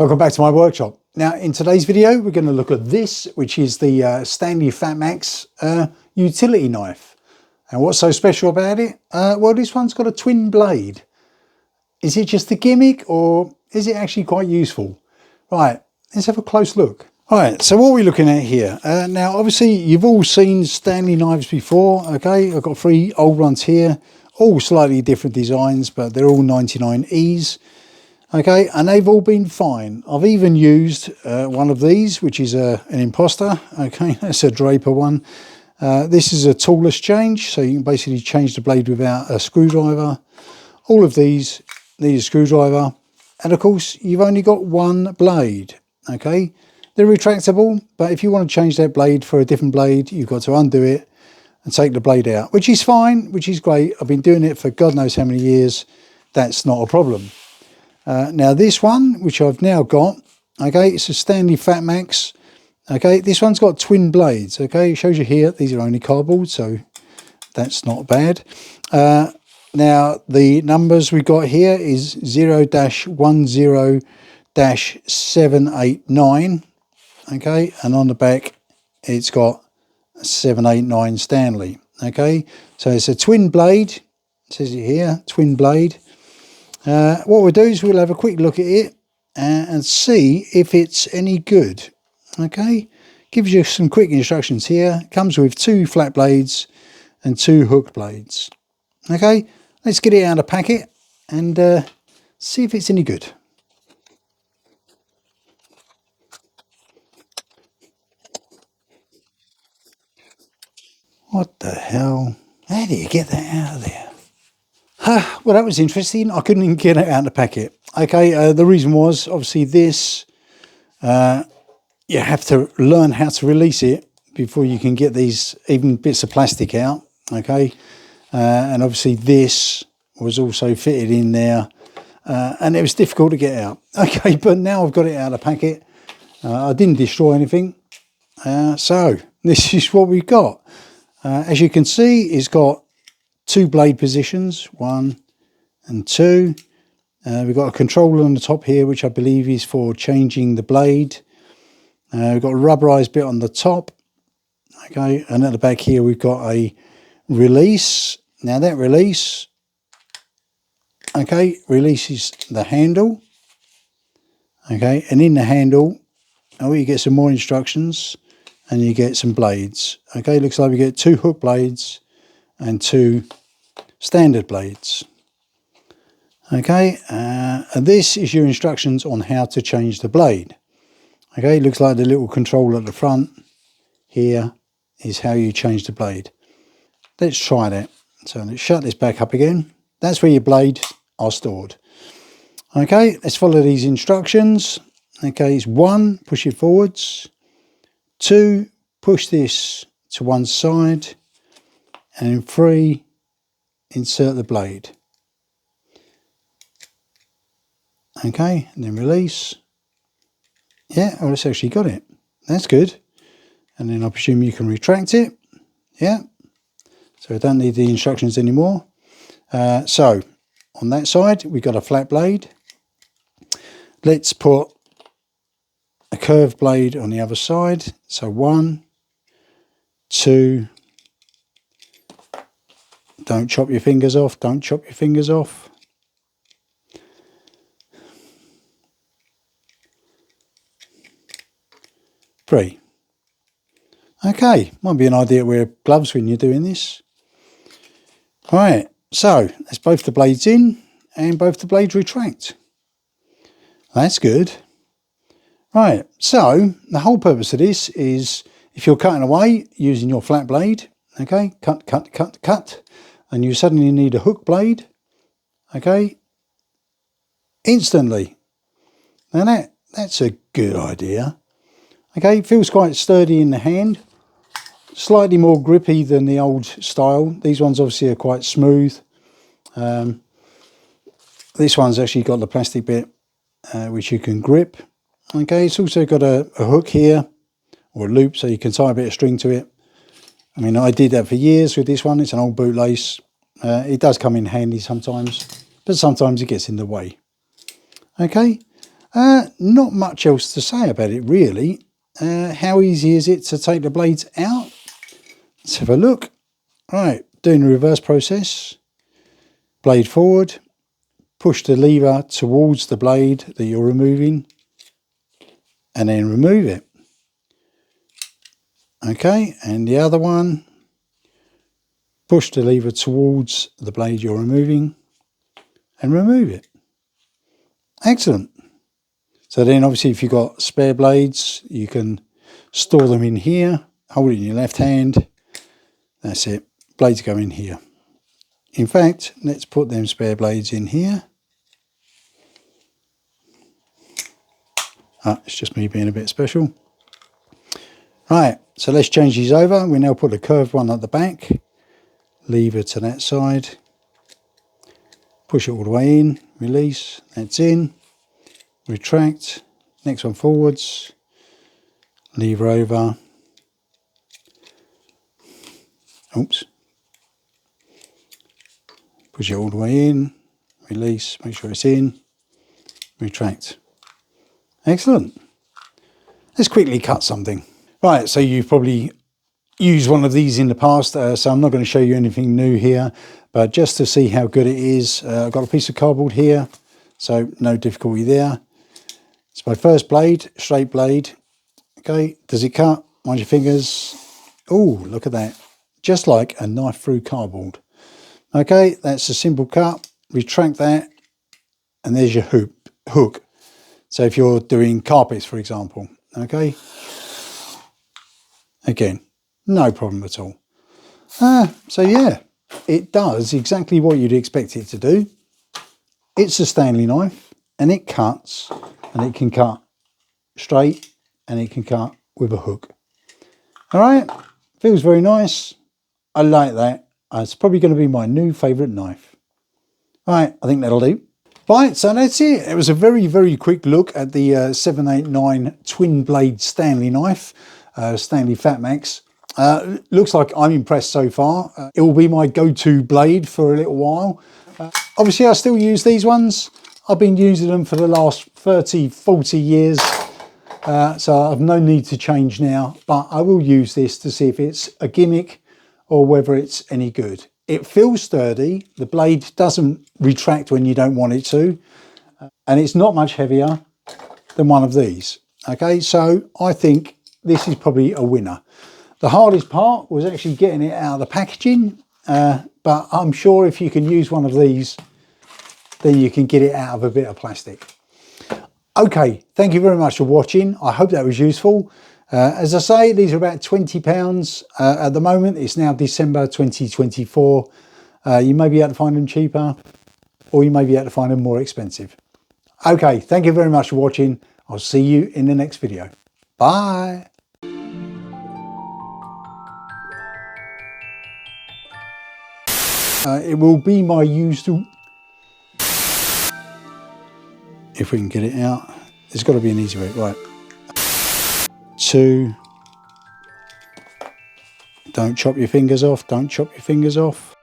Welcome back to my workshop. Now in today's video we're going to look at this, which is the Stanley Fatmax utility knife. And what's so special about it? Well, this one's got a twin blade. Is it just a gimmick or is it actually quite useful? Right, let's have a close look. Alright, so what are we looking at here? Now obviously you've all seen Stanley knives before, okay? I've got 3 old ones here, all slightly different designs, but they're all 99Es. Okay, and they've all been fine. I've even used one of these, which is an imposter. Okay, that's a Draper one. This is a toolless change, so you can basically change the blade without a screwdriver. All of these need a screwdriver, and of course you've only got one blade. Okay, they're retractable, but if you want to change that blade for a different blade, you've got to undo it and take the blade out, which is fine, which is great. I've been doing it for God knows how many years. That's not a problem. Now this one, which I've now got, okay, it's a Stanley Fatmax. Okay, this one's got twin blades. Okay, it shows you here, these are only cardboard, so that's not bad. Now the numbers we got here is 0-10-789. Okay, and on the back it's got 789 Stanley. Okay, so it's a twin blade. It says it here, twin blade. What we'll do is we'll have a quick look at it and see if it's any good. Okay, gives you some quick instructions here. Comes with 2 flat blades and 2 hook blades. Okay, let's get it out of the packet and see if it's any good. What the hell? How do you get that out of there? Well, that was interesting. I couldn't even get it out of the packet. Okay, the reason was obviously this, you have to learn how to release it before you can get these even bits of plastic out. Okay, and obviously this was also fitted in there and it was difficult to get out. Okay, but now I've got it out of the packet. I didn't destroy anything. So this is what we've got. As you can see, it's got 2 blade positions, 1 and 2. We've got a controller on the top here, which I believe is for changing the blade. We've got a rubberized bit on the top. Okay, and at the back here we've got a release. Now that release, okay, releases the handle. Okay, and in the handle, oh, you get some more instructions and you get some blades. Okay, looks like we get 2 hook blades and 2 standard blades. Okay, and this is your instructions on how to change the blade. Okay, looks like the little control at the front here is how you change the blade. Let's try that. So let's shut this back up again. That's where your blades are stored. Okay, let's follow these instructions. Okay, it's 1, push it forwards. 2, push this to one side. And in 3, insert the blade. Okay, and then release. Yeah, well, it's actually got it. That's good. And then I presume you can retract it. Yeah. So I don't need the instructions anymore. So on that side, we've got a flat blade. Let's put a curved blade on the other side. So 1, 2. Don't chop your fingers off. Don't chop your fingers off. 3. Okay, might be an idea to wear gloves when you're doing this. Right, so that's both the blades in and both the blades retract. That's good. Right, so the whole purpose of this is if you're cutting away using your flat blade, okay, cut, cut, cut, cut, and you suddenly need a hook blade, okay, instantly. Now that's a good idea. Okay, feels quite sturdy in the hand, slightly more grippy than the old style. These ones obviously are quite smooth. This one's actually got the plastic bit which you can grip. Okay, it's also got a hook here, or a loop, so you can tie a bit of string to it. I mean, I did that for years with this one. It's an old bootlace. It does come in handy sometimes, but sometimes it gets in the way. Okay, Not much else to say about it really. How easy is it to take the blades out? Let's have a look. Right, doing the reverse process. Blade forward, push the lever towards the blade that you're removing, and then remove it. Okay, and the other one, push the lever towards the blade you're removing and remove it. Excellent. So then obviously if you've got spare blades, you can store them in here, hold it in your left hand. That's it, blades go in here. In fact, let's put them spare blades in here. It's just me being a bit special. Right, so let's change these over. We now put a curved one at the back, lever to that side, push it all the way in, release, that's in, retract, next one forwards, lever over, oops, push it all the way in, release, make sure it's in, retract. Excellent. Let's quickly cut something. Right, so you've probably used one of these in the past, so I'm not going to show you anything new here, but just to see how good it is, I've got a piece of cardboard here, so no difficulty there. It's my first blade, straight blade. Okay, does it cut? Mind your fingers. Oh, look at that. Just like a knife through cardboard. Okay, that's a simple cut. Retract that, and there's your hook. So if you're doing carpets, for example, okay. Again, no problem at all. So yeah, it does exactly what you'd expect it to do. It's a Stanley knife, and it cuts, and it can cut straight, and it can cut with a hook. All right, feels very nice. I like that. It's probably going to be my new favourite knife. All right, I think that'll do. Right, so that's it. It was a very, very quick look at the 789 twin blade Stanley knife, Stanley Fatmax. Looks like I'm impressed so far. It will be my go-to blade for a little while. Obviously, I still use these ones. I've been using them for the last 30, 40 years. So I've no need to change now, but I will use this to see if it's a gimmick or whether it's any good. It feels sturdy. The blade doesn't retract when you don't want it to. And it's not much heavier than one of these. Okay, so I think this is probably a winner. The hardest part was actually getting it out of the packaging. But I'm sure if you can use one of these, then you can get it out of a bit of plastic. Okay, thank you very much for watching. I hope that was useful. As I say, these are about £20 at the moment. It's now December 2024. You may be able to find them cheaper, or you may be able to find them more expensive. Okay, thank you very much for watching. I'll see you in the next video. Bye. It will be my usual... If we can get it out, there's got to be an easy way. Right. 2. Don't chop your fingers off. Don't chop your fingers off.